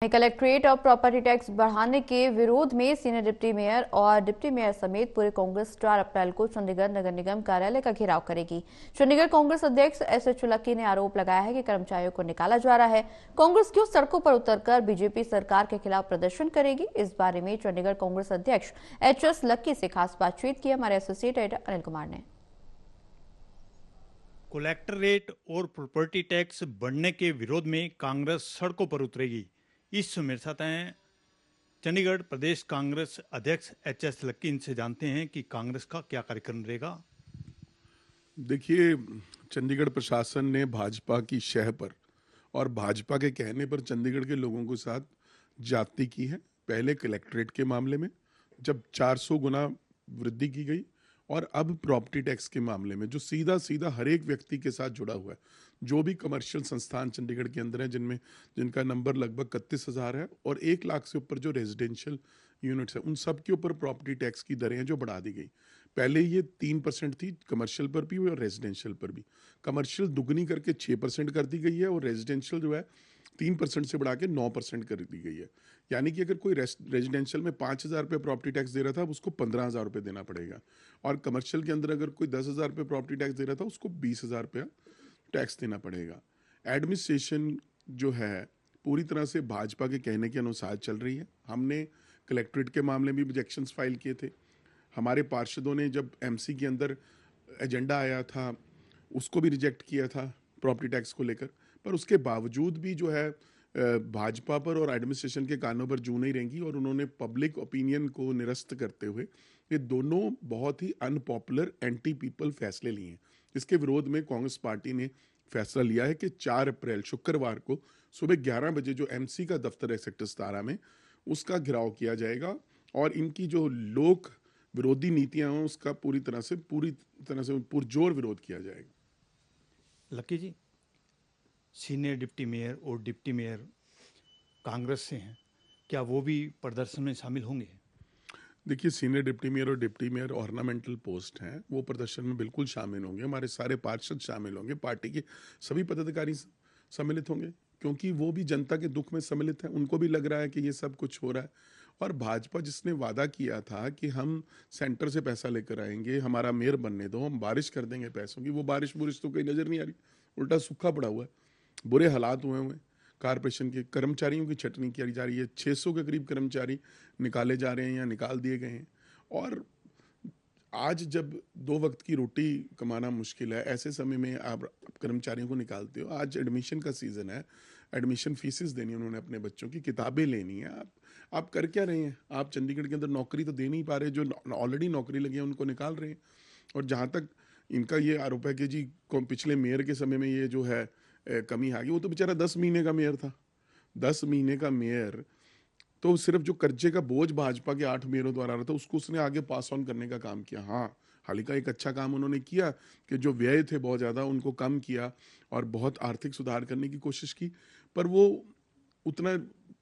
Collectorate और property tax बढ़ाने के विरोध में सीनियर डिप्टी मेयर और डिप्टी मेयर समेत पूरी कांग्रेस 4 अप्रैल को चंडीगढ़ नगर निगम कार्यालय का घेराव करेगी। चंडीगढ़ कांग्रेस अध्यक्ष एस.एच. लक्की ने आरोप लगाया है कि कर्मचारियों को निकाला जा रहा है। कांग्रेस क्यों सड़कों पर उतरकर बीजेपी सरकार के खिलाफ प्रदर्शन करेगी? इस बारे में चंडीगढ़ कांग्रेस अध्यक्ष एच.एस. लक्की से खास बातचीत की हमारे एसोसिएट एडिटर अनिल कुमार ने। कलेक्टरेट और प्रॉपर्टी टैक्स बढ़ने के विरोध में कांग्रेस सड़कों पर उतरेगी। इस मेरे साथ हैं चंडीगढ़ प्रदेश कांग्रेस अध्यक्ष एच.एस. लक्की। इनसे जानते हैं कि कांग्रेस का क्या कार्यक्रम रहेगा। देखिए, चंडीगढ़ प्रशासन ने भाजपा की शह पर और भाजपा के कहने पर चंडीगढ़ के लोगों के साथ ज्यादती की है। पहले कलेक्ट्रेट के मामले में जब 400 गुना वृद्धि की गई, और अब प्रॉपर्टी टैक्स के मामले में जो सीधा सीधा हर एक व्यक्ति के साथ जुड़ा हुआ है। जो भी कमर्शियल संस्थान चंडीगढ़ के अंदर है, जिनका नंबर लगभग 31,000 है, और 1 लाख से ऊपर जो रेजिडेंशियल यूनिट्स है, उन सब के ऊपर प्रॉपर्टी टैक्स की दरें जो बढ़ा दी गई। पहले ये 3% थी, कमर्शियल पर भी और रेजिडेंशियल पर भी। कमर्शियल दुगनी करके 6% कर दी गई है, और रेजिडेंशियल जो है 3% से बढ़ा के 9% कर दी गई है। यानी कि अगर कोई रेजिडेंशियल में 5,000 रुपये प्रॉपर्टी टैक्स दे रहा था, उसको 15,000 रुपये देना पड़ेगा, और कमर्शियल के अंदर अगर कोई 10,000 रुपये प्रॉपर्टी टैक्स दे रहा था, उसको 20,000 रुपया टैक्स देना पड़ेगा। एडमिनिस्ट्रेशन जो है पूरी तरह से भाजपा के कहने के अनुसार चल रही है। हमने कलेक्ट्रेट के मामले में ऑब्जेक्शंस फाइल किए थे। हमारे पार्षदों ने जब एमसी के अंदर एजेंडा आया था, उसको भी रिजेक्ट किया था प्रॉपर्टी टैक्स को लेकर। पर उसके बावजूद भी जो है भाजपा पर और एडमिनिस्ट्रेशन के कानों पर जू नहीं रहेंगी, और उन्होंने पब्लिक ओपिनियन को निरस्त करते हुए ये दोनों बहुत ही अनपॉपुलर एंटी पीपल फैसले लिए हैं। इसके विरोध में कांग्रेस पार्टी ने फैसला लिया है कि 4 अप्रैल शुक्रवार को सुबह 11 बजे जो एमसी का दफ्तर है सेक्टर 17 में, उसका घेराव किया जाएगा, और इनकी जो लोक विरोधी नीतियां हैं उसका पूरी तरह से पुरजोर विरोध किया जाएगा। लक्की जी, सीनियर डिप्टी मेयर और डिप्टी मेयर कांग्रेस से हैं, क्या वो भी प्रदर्शन में शामिल होंगे? देखिए, सीनियर डिप्टी मेयर और डिप्टी मेयर ऑर्नामेंटल पोस्ट हैं, वो प्रदर्शन में बिल्कुल शामिल होंगे। हमारे सारे पार्षद शामिल होंगे, पार्टी के सभी पदाधिकारी सम्मिलित होंगे, क्योंकि वो भी जनता के दुख में सम्मिलित हैं। उनको भी लग रहा है कि ये सब कुछ हो रहा है, और भाजपा जिसने वादा किया था कि हम सेंटर से पैसा लेकर आएंगे, हमारा मेयर बनने दो, हम बारिश कर देंगे पैसों की, वो बारिश तो कहीं नजर नहीं आ रही। उल्टा सूखा पड़ा हुआ है, बुरे हालात हुए हुए। कारपोरेशन के कर्मचारियों की छटनी की जा रही है। 600 के करीब कर्मचारी निकाले जा रहे हैं या निकाल दिए गए हैं, और आज जब 2 वक्त की रोटी कमाना मुश्किल है, ऐसे समय में आप कर्मचारियों को निकालते हो। आज एडमिशन का सीज़न है, एडमिशन फीसेस देनी है उन्होंने, अपने बच्चों की किताबें लेनी है। आप कर क्या रहे हैं? आप चंडीगढ़ के अंदर नौकरी तो दे नहीं पा रहे। जो ऑलरेडी नौकरी लगी है उनको निकाल रहे हैं। और जहाँ तक इनका ये आरोप है कि जी पिछले मेयर के समय में ये जो है कमी आ गई, वो तो बेचारा 10 महीने का मेयर था। 10 महीने का मेयर तो सिर्फ जो कर्जे का बोझ भाजपा के 8 मेयरों द्वारा आ रहा था, उसको उसने आगे पास ऑन करने का काम किया। हाँ, हाल ही का एक अच्छा काम उन्होंने किया कि जो व्यय थे बहुत ज़्यादा, उनको कम किया और बहुत आर्थिक सुधार करने की कोशिश की, पर वो उतना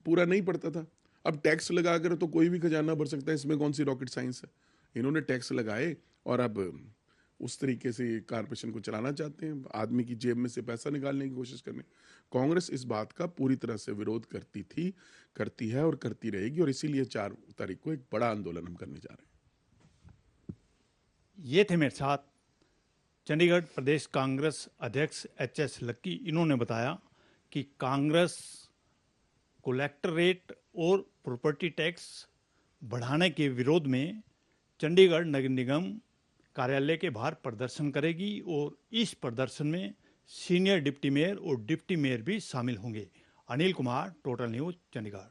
पूरा नहीं पड़ता था। अब टैक्स लगाकर तो कोई भी खजाना भर सकता है, इसमें कौन सी रॉकेट साइंस है। इन्होंने टैक्स लगाए और अब उस तरीके से कारपोरेशन को चलाना चाहते हैं, आदमी की जेब में से पैसा निकालने की कोशिश करने। कांग्रेस इस बात का पूरी तरह से विरोध करती थी, करती है और करती रहेगी, और इसीलिए 4 तारीख को एक बड़ा आंदोलन हम करने जा रहे हैं। ये थे मेरे साथ चंडीगढ़ प्रदेश कांग्रेस अध्यक्ष एच.एस. लक्की। इन्होंने बताया कि कांग्रेस कलेक्टरेट और प्रॉपर्टी टैक्स बढ़ाने के विरोध में चंडीगढ़ नगर निगम कार्यालय के बाहर प्रदर्शन करेगी, और इस प्रदर्शन में सीनियर डिप्टी मेयर और डिप्टी मेयर भी शामिल होंगे। Anil Kumar, total news, Chandigarh.